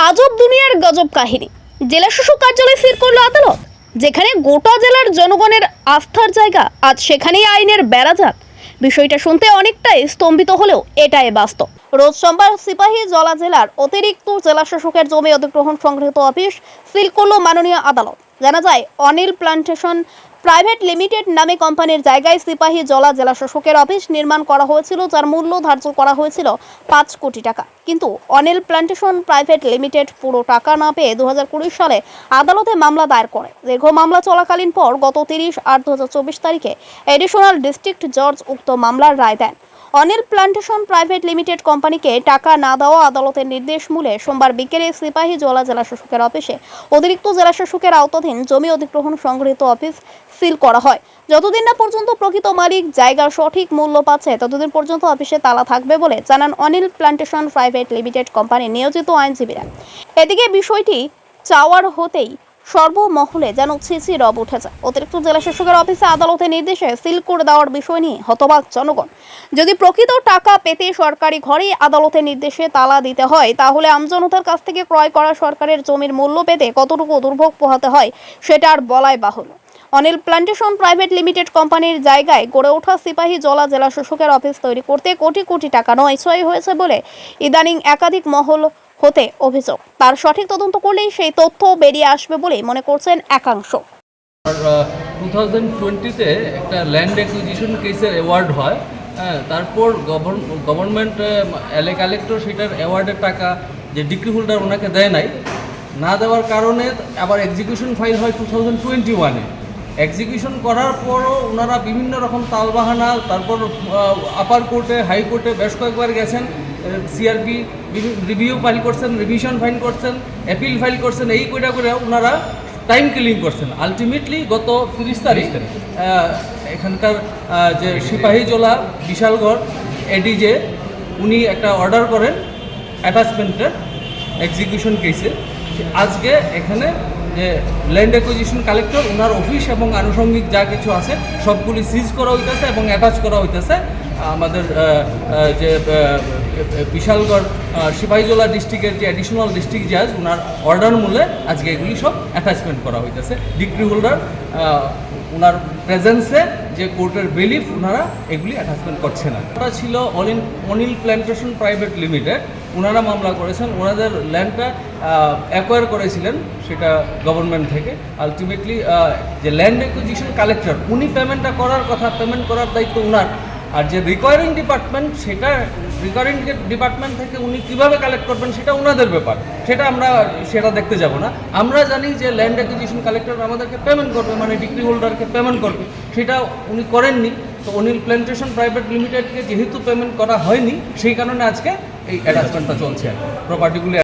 আজব দুনিয়ার গজব কাহিনী। জেলা শাসক কার্যালয় সিল করল আদালত, যেখানে গোটা জেলার জনগণের আস্থার জায়গা, আজ সেখানেই আইনের বেড়াজাল। বিষয়টা শুনতে অনেকটাই স্তম্ভিত হলেও এটাই বাস্তব। রোজ সোমবার সিপাহী জলা জেলার অতিরিক্ত জেলা শাসকের জমি অধিগ্রহণ সংক্রান্ত অফিস সিল করল মাননীয় আদালত। জানা যায়, অনিল প্লান্টেশন প্রাইভেট লিমিটেড নামে কোম্পানির জায়গায় সিপাহী জলা জেলা শাসকের অফিস নির্মাণ করা হয়েছিল, যার মূল্য ধার্য করা হয়েছিল 5 কোটি টাকা। কিন্তু অনিল প্লান্টেশন প্রাইভেট লিমিটেড পুরো টাকা না পেয়ে 2020 সালে আদালতে মামলা দায়ের করে। দীর্ঘ মামলা চলাকালীন পর গত 30/8/2024 তারিখে এডিশনাল ডিস্ট্রিক্ট জজ উক্ত মামলার রায় দেন। অনিল প্লান্টেশন প্রাইভেট লিমিটেড কোম্পানিকে টাকা না দেওয়া আদালতের নির্দেশ মূলে সোমবার বিকেলে সিপাহী জলা জেলা শাসকের অফিসে অতিরিক্ত জেলা শাসকের আওতাধীন জমি অধিগ্রহণ সংগৃহীত অফিস সিল করা হয়। যতদিন না পর্যন্ত প্রকৃত মালিক জায়গার সঠিক মূল্য পাচ্ছে, ততদিন পর্যন্ত অফিসে তালা থাকবে বলে জানান Anil plantation private limited company নিয়োজিত আইনজীবীরা। এদিকে বিষয়টি চাওয়ার হতেই সর্বমহলে যেন ছিছি রব উঠেছে। অতিরিক্ত জেলা শাসকের অফিসে আদালতের নির্দেশে সিল করে দেওয়ার বিষয় নিয়ে হতবাক জনগণ। যদি প্রকৃত টাকা পেতে সরকারি ঘরেই আদালতের নির্দেশে তালা দিতে হয়, তাহলে আমজনতার কাছ থেকে ক্রয় করা সরকারের জমির মূল্য পেতে কতটুকু দুর্ভোগ পোহাতে হয় সেটা আর বলাই বাহুল্য। অনিল প্লান্টেশন প্রাইভেট লিমিটেড কোম্পানির জায়গায় গড়ে ওঠা সিপাহী জলা জেলা শাসকের অফিস তৈরি করতে কোটি কোটি টাকা নয় হয়েছে বলে ইদানিং একাধিক মহল হতে অভিযোগ। তার সঠিক তদন্ত করলেই সেই তথ্য বেরিয়ে আসবে বলে মনে করছেন একাংশ। 2020-তে একটা ল্যান্ড অ্যাকুইজিশন কেসের অ্যাওয়ার্ড হয়। তারপর গভর্নমেন্ট কালেক্টর সেটার অ্যাওয়ার্ডের টাকা যে ডিক্রি হোল্ডার ওনাকে দেয় নাই, না দেওয়ার কারণে আবার এক্সিকিউশন ফাইল হয় 2021-এ। এক্সিকিউশন করার পরও ওনারা বিভিন্ন রকম তালবাহানা, তারপর আপার কোর্টে, হাইকোর্টে বেশ কয়েকবার গেছেন, সিআরপি রিভিউ ফাইল করছেন, রিভিশন ফাইল করছেন, অ্যাপিল ফাইল করছেন, এই কইটা করে ওনারা টাইম কিলিং করছেন। আলটিমেটলি গত 30 তারিখ এখানকার যে সিপাহীজলা বিশালগড় এডিজে উনি একটা অর্ডার করেন অ্যাটাচমেন্টের এক্সিকিউশন কেসে। আজকে এখানে যে ল্যান্ড অ্যাকুইজিশন কালেক্টর ওনার অফিস এবং আনুষঙ্গিক যা কিছু আছে সবগুলি সিজ করা হইতেছে এবং অ্যাটাচ করা হইতেছে। আমাদের যে বিশালগড় সিপাহীজলা ডিস্ট্রিক্টের যে অ্যাডিশনাল ডিস্ট্রিক্ট জাজ ওনার অর্ডার মূলে আজকে এগুলি সব অ্যাটাচমেন্ট করা হইতেছে। ডিগ্রি হোল্ডার ওনার প্রেজেন্সে যে কোর্টের বিলিফ ওনারা এগুলি অ্যাটাচমেন্ট করছে না। ওটা ছিল অনিল প্ল্যান্টেশন প্রাইভেট লিমিটেড। ওনারা মামলা করেছেন, ওনাদের ল্যান্ডটা অ্যাকোয়ার করেছিলেন সেটা গভর্নমেন্ট থেকে। আলটিমেটলি যে ল্যান্ড অ্যাকুইজিশন কালেক্টর উনি পেমেন্টটা করার কথা, পেমেন্ট করার দায়িত্ব ওনার। আর যে রিকোয়ারিং ডিপার্টমেন্ট, সেটা রিকোয়ারিং ডিপার্টমেন্ট থেকে উনি কীভাবে কালেক্ট করবেন সেটা ওনাদের ব্যাপার, সেটা দেখতে যাব না। আমরা জানি যে ল্যান্ড অ্যাকুইজিশন কালেক্টর আমাদেরকে পেমেন্ট করবে, মানে ডিগ্রি হোল্ডারকে পেমেন্ট করবে, সেটা উনি করেননি। তো অনিল প্ল্যান্টেশন প্রাইভেট লিমিটেডকে যেহেতু পেমেন্ট করা হয়নি, সেই কারণে আজকে এই অ্যাটাচমেন্টটা চলছে, প্রপার্টিগুলি